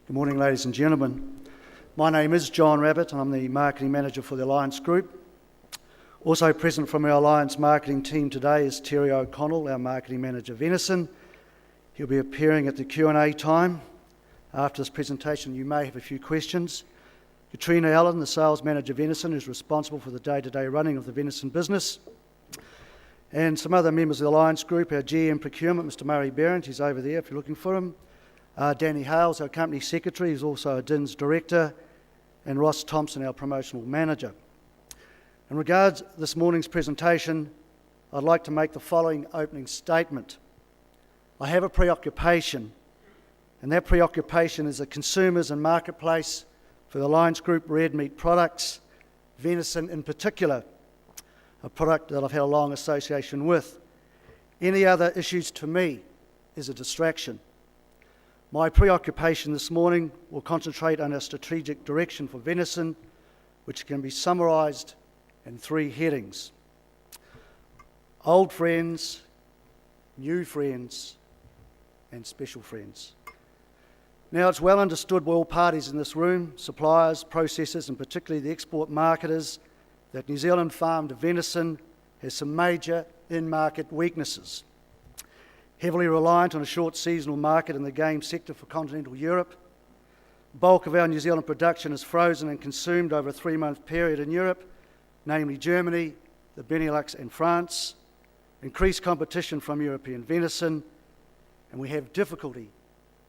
Good morning, ladies and gentlemen. My name is John Rabbitt and I'm the Marketing Manager for the Alliance Group. Also present from our Alliance marketing team today is Terry O'Connell, our Marketing Manager Venison. He'll be appearing at the Q&A time. After this presentation you may have a few questions. Katrina Allen, the Sales Manager Venison, is responsible for the day-to-day running of the Venison business. And some other members of the Alliance Group, our GM Procurement, Mr Murray Berend, he's over there if you're looking for him. Danny Hales, our Company Secretary, is also a DINS Director, and Ross Thompson, our Promotional Manager. In regards to this morning's presentation, I'd like to make the following opening statement. I have a preoccupation, and that preoccupation is the consumers and marketplace for the Alliance Group red meat products, venison in particular, a product that I've had a long association with. Any other issues to me is a distraction. My preoccupation this morning will concentrate on our strategic direction for venison, which can be summarised in three headings: old friends, new friends, and special friends. Now, it's well understood by all parties in this room, suppliers, processors, and particularly the export marketers, that New Zealand farmed venison has some major in-market weaknesses. Heavily reliant on a short seasonal market in the game sector for continental Europe. The bulk of our New Zealand production is frozen and consumed over a 3-month period in Europe, namely Germany, the Benelux and France. Increased competition from European venison, and we have difficulty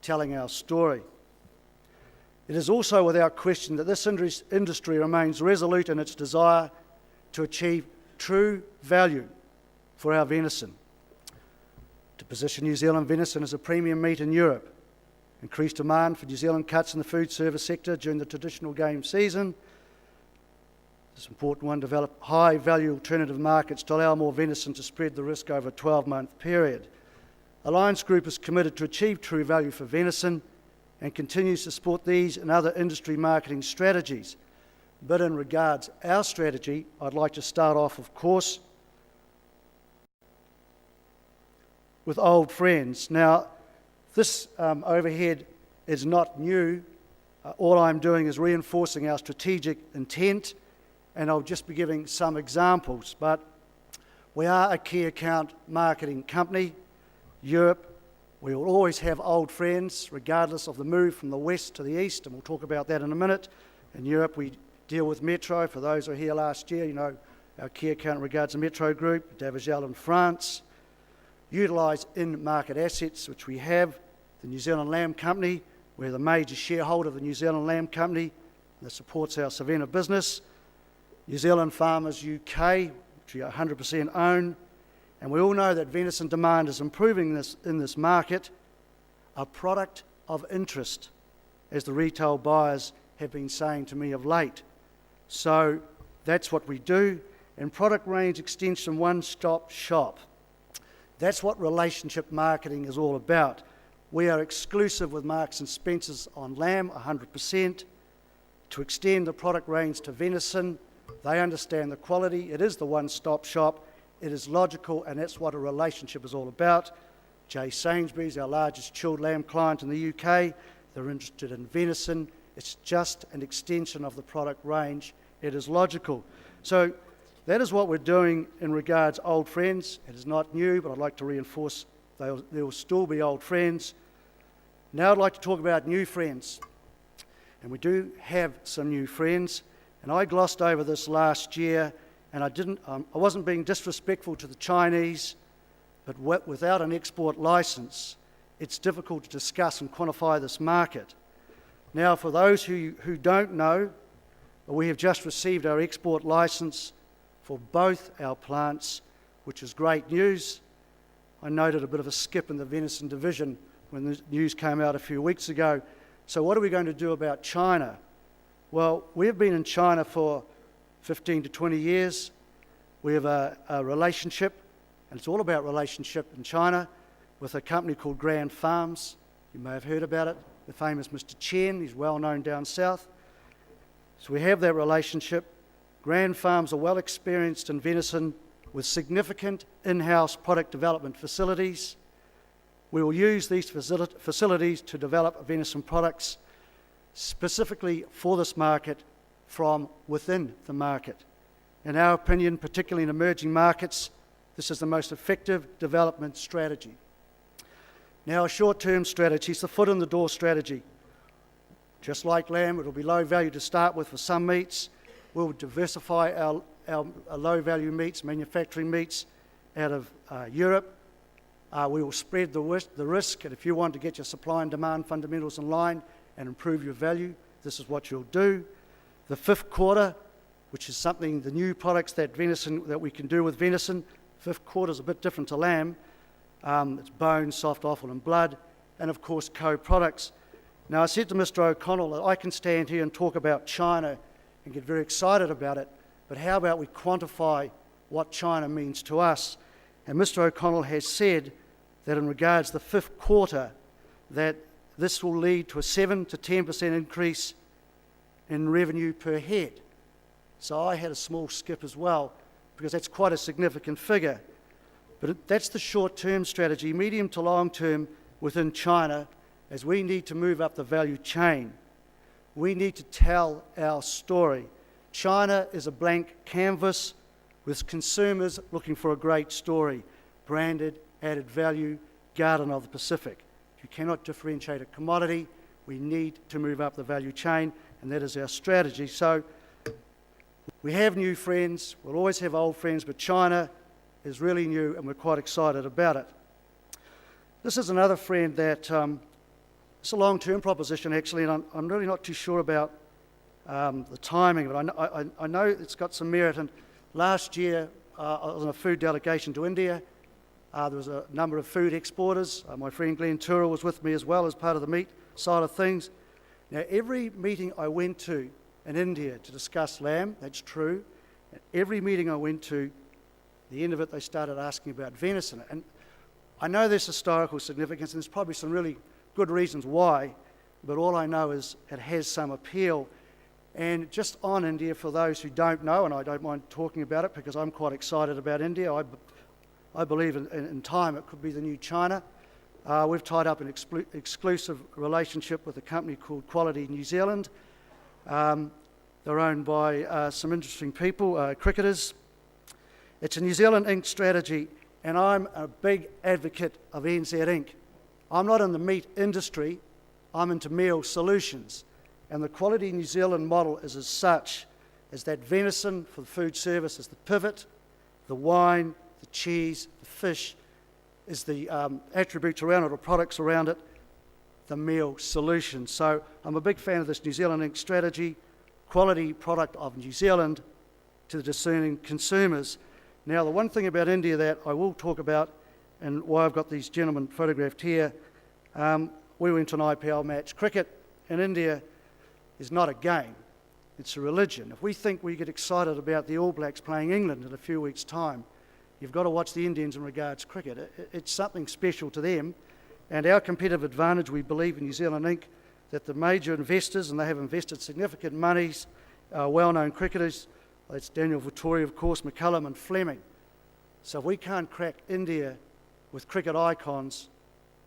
telling our story. It is also without question that this industry remains resolute in its desire to achieve true value for our venison, to position New Zealand venison as a premium meat in Europe, increased demand for New Zealand cuts in the food service sector during the traditional game season. This important one, develop high-value alternative markets to allow more venison to spread the risk over a 12-month period. Alliance Group is committed to achieve true value for venison and continues to support these and other industry marketing strategies. But in regards to our strategy, I'd like to start off, of course, with old friends. Now, this overhead is not new. All I'm doing is reinforcing our strategic intent, and I'll just be giving some examples. But we are a key account marketing company. Europe, we will always have old friends, regardless of the move from the west to the east, and we'll talk about that in a minute. In Europe, we deal with Metro. For those who were here last year, you know our key account in regards to Metro Group, Davigel in France. Utilise in-market assets, which we have. The New Zealand Lamb Company, we're the major shareholder of the New Zealand Lamb Company that supports our Savannah business. New Zealand Farmers UK, which we 100% own. And we all know that venison demand is improving in this market, a product of interest, as the retail buyers have been saying to me of late. So that's what we do. And product range extension, one-stop shop. That's what relationship marketing is all about. We are exclusive with Marks and Spencer's on lamb, 100%. To extend the product range to venison, they understand the quality. It is the one-stop shop. It is logical, and that's what a relationship is all about. J. Sainsbury's, our largest chilled lamb client in the UK, they're interested in venison. It's just an extension of the product range. It is logical. So that is what we're doing in regards to old friends. It is not new, but I'd like to reinforce there will still be old friends. Now I'd like to talk about new friends. And we do have some new friends. And I glossed over this last year, and I wasn't being disrespectful to the Chinese, but without an export license, it's difficult to discuss and quantify this market. Now, for those who don't know, we have just received our export license for both our plants, which is great news. I noted a bit of a skip in the venison division when the news came out a few weeks ago. So what are we going to do about China? Well, we've been in China for 15 to 20 years. We have a relationship, and it's all about relationship in China, with a company called Grand Farms. You may have heard about it. The famous Mr. Chen, he's well known down south. So we have that relationship. Grand Farms are well experienced in venison with significant in-house product development facilities. We will use these facilities to develop venison products specifically for this market from within the market. In our opinion, particularly in emerging markets, this is the most effective development strategy. Now, a short-term strategy is the foot-in-the-door strategy. Just like lamb, it will be low value to start with for some meats. We'll diversify our low-value meats, manufacturing meats, out of Europe. We will spread the risk, and if you want to get your supply and demand fundamentals in line and improve your value, this is what you'll do. The fifth quarter, which is something, the new products that we can do with venison, fifth quarter is a bit different to lamb. It's bone, soft offal and blood, and of course co-products. Now, I said to Mr. O'Connell that I can stand here and talk about China and get very excited about it, but how about we quantify what China means to us? And Mr. O'Connell has said that in regards to the fifth quarter, that this will lead to a 7 to 10% increase in revenue per head. So I had a small skip as well, because that's quite a significant figure. But that's the short-term strategy. Medium to long-term within China, as we need to move up the value chain. We need to tell our story. China is a blank canvas with consumers looking for a great story. Branded, added value, Garden of the Pacific. You cannot differentiate a commodity. We need to move up the value chain, and that is our strategy. So we have new friends. We'll always have old friends, but China is really new, and we're quite excited about it. This is another friend that it's a long-term proposition, actually, and I'm really not too sure about the timing of it. I know it's got some merit, and last year I was on a food delegation to India. There was a number of food exporters. My friend Glenn Tura was with me as well as part of the meat side of things. Now, every meeting I went to in India to discuss lamb, that's true, and every meeting I went to, the end of it, they started asking about venison. And I know there's historical significance, and there's probably some really good reasons why, but all I know is it has some appeal. And just on India, for those who don't know, and I don't mind talking about it because I'm quite excited about India, I believe in time it could be the new China. We've tied up an exclusive relationship with a company called Quality New Zealand. They're owned by some interesting people, cricketers. It's a New Zealand Inc. strategy, and I'm a big advocate of NZ Inc. I'm not in the meat industry, I'm into meal solutions. And the Quality New Zealand model is as such, as that venison for the food service is the pivot, the wine, the cheese, the fish is the attributes around it or products around it, the meal solution. So I'm a big fan of this New Zealand Inc. strategy, quality product of New Zealand to the discerning consumers. Now, the one thing about India that I will talk about, and why I've got these gentlemen photographed here, we went to an IPL match. Cricket in India is not a game, it's a religion. If we think we get excited about the All Blacks playing England in a few weeks' time, you've got to watch the Indians in regards to cricket. It's something special to them, and our competitive advantage, we believe in New Zealand Inc., that the major investors, and they have invested significant monies, well-known cricketers, that's Daniel Vittori, of course, McCullum and Fleming. So if we can't crack India with cricket icons,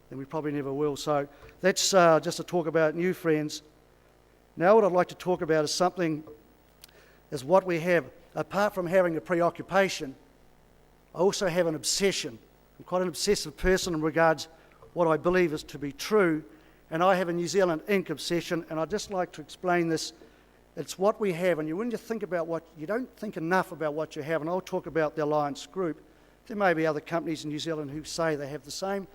then we probably never will. So that's just to talk about new friends. Now what I'd like to talk about is something, is what we have. Apart from having a preoccupation, I also have an obsession. I'm quite an obsessive person in regards what I believe is to be true, and I have a New Zealand Inc. obsession, and I'd just like to explain this. It's what we have, and when you think about what, you don't think enough about what you have, and I'll talk about the Alliance Group. There may be other companies in New Zealand who say they have the same.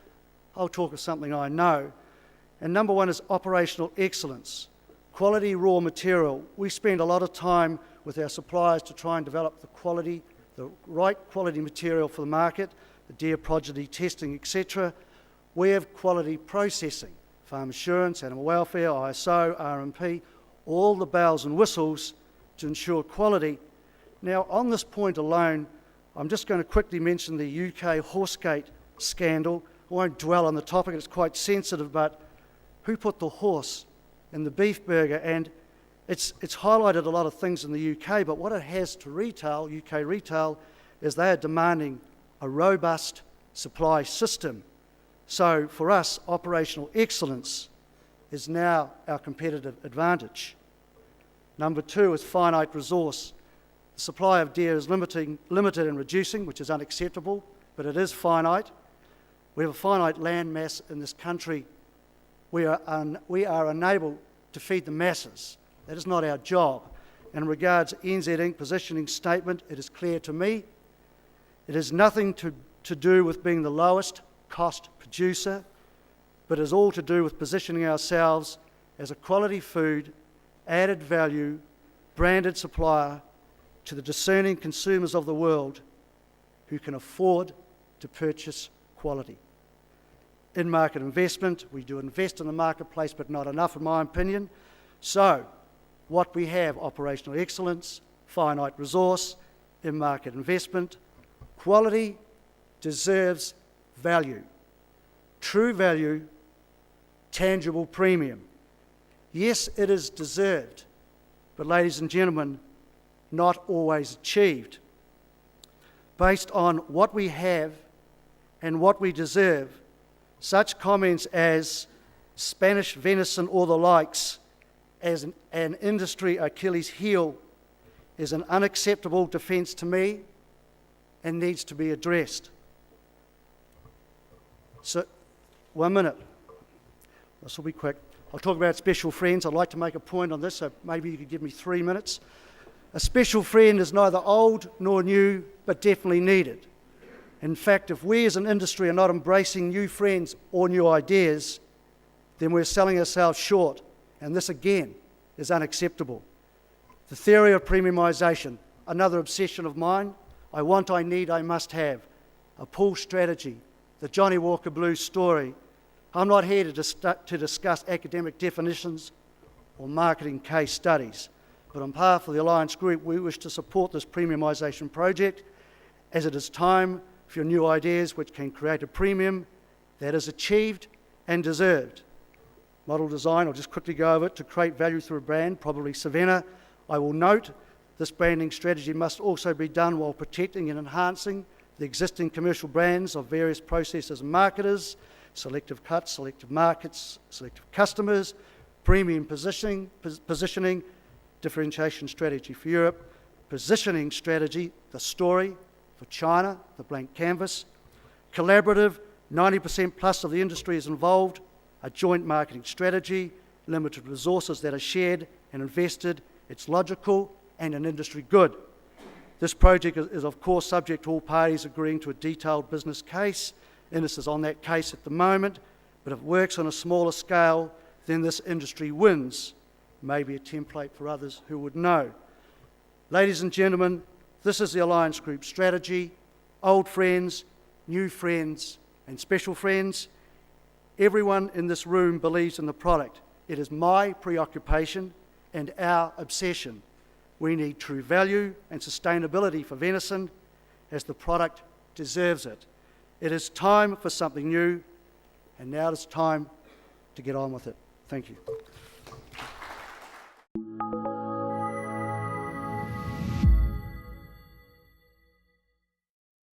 I'll talk of something I know. And number one is operational excellence. Quality raw material. We spend a lot of time with our suppliers to try and develop the right quality material for the market, the deer progeny testing, etc. We have quality processing, farm assurance, animal welfare, ISO, RMP, all the bells and whistles to ensure quality. Now, on this point alone, I'm just going to quickly mention the UK Horsegate scandal. I won't dwell on the topic, it's quite sensitive, but who put the horse in the beef burger? And it's highlighted a lot of things in the UK, but what it has to retail, UK retail, is they are demanding a robust supply system. So for us, operational excellence is now our competitive advantage. Number 2 is finite resource. The supply of deer is limited and reducing, which is unacceptable, but it is finite. We have a finite land mass in this country. We are unable to feed the masses. That is not our job. In regards to NZ Inc. positioning statement, it is clear to me. It has nothing to do with being the lowest cost producer, but is all to do with positioning ourselves as a quality food, added value, branded supplier to the discerning consumers of the world who can afford to purchase quality. In-market investment, we do invest in the marketplace, but not enough in my opinion. So, what we have, operational excellence, finite resource, in-market investment, quality deserves value. True value, tangible premium. Yes, it is deserved, but ladies and gentlemen, not always achieved. Based on what we have and what we deserve, such comments as Spanish venison or the likes as an industry Achilles heel is an unacceptable defence to me and needs to be addressed. So, 1 minute. This will be quick. I'll talk about special friends. I'd like to make a point on this, so maybe you could give me 3 minutes. A special friend is neither old nor new, but definitely needed. In fact, if we as an industry are not embracing new friends or new ideas, then we're selling ourselves short, and this again is unacceptable. The theory of premiumisation, another obsession of mine. I want, I need, I must have. A pull strategy, the Johnny Walker Blues story. I'm not here to discuss academic definitions or marketing case studies, but on behalf of the Alliance Group, we wish to support this premiumisation project as it is time for your new ideas which can create a premium that is achieved and deserved. Model design, I'll just quickly go over it, to create value through a brand, probably Savannah. I will note this branding strategy must also be done while protecting and enhancing the existing commercial brands of various processors and marketers, selective cuts, selective markets, selective customers, premium positioning, differentiation strategy for Europe, positioning strategy, the story for China, the blank canvas, collaborative, 90% plus of the industry is involved, a joint marketing strategy, limited resources that are shared and invested, it's logical and an industry good. This project is of course subject to all parties agreeing to a detailed business case. Innes is on that case at the moment, but if it works on a smaller scale, then this industry wins. Maybe a template for others who would know. Ladies and gentlemen, this is the Alliance Group strategy. Old friends, new friends, and special friends. Everyone in this room believes in the product. It is my preoccupation and our obsession. We need true value and sustainability for venison as the product deserves it. It is time for something new, and now it is time to get on with it. Thank you.